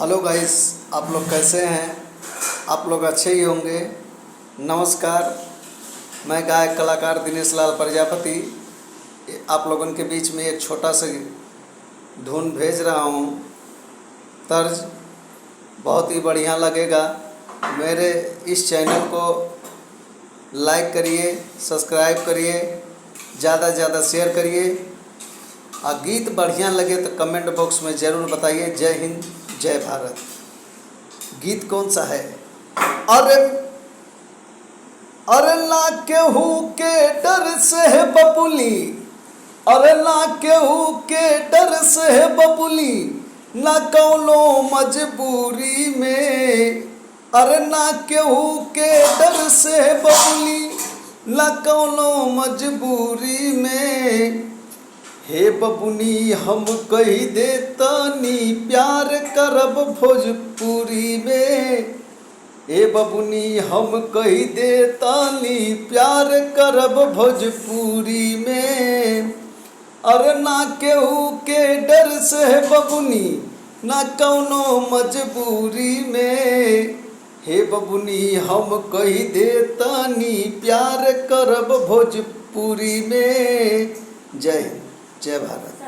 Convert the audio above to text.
Hello guys, आप लोग कैसे हैं? आप लोग अच्छे ही होंगे। नमस्कार, मैं गायक कलाकार दिनेश लाल प्रजापति आप लोगों के बीच में एक छोटा सा धुन भेज रहा हूँ। तर्ज बहुत ही बढ़िया लगेगा। मेरे इस चैनल को लाइक करिए, सब्सक्राइब करिए, ज़्यादा से ज़्यादा शेयर करिए। और गीत बढ़िया लगे तो कमेंट बॉक्स में ज़रूर बताइए। जय हिंद, जय भारत। गीत कौन सा है? अरे अरे ना केहू के डर से है बबुली, अरे ना केहू के डर से है बबुली, ना कौनो मजबूरी में। अरे ना केहू के डर से है बबुली, ना कौनो मजबूरी में। हे बबुनी हम कही देतानी प्यार करब भोजपुरी में। हे बबुनी हम कही देतानी प्यार करब भोजपुरी में। अरे ना केहू के डर से है बबुनी, ना कौनो मजबूरी में। हे बबुनी हम कही देतानी प्यार करब भोजपुरी में। जय हिंद, जय भारत।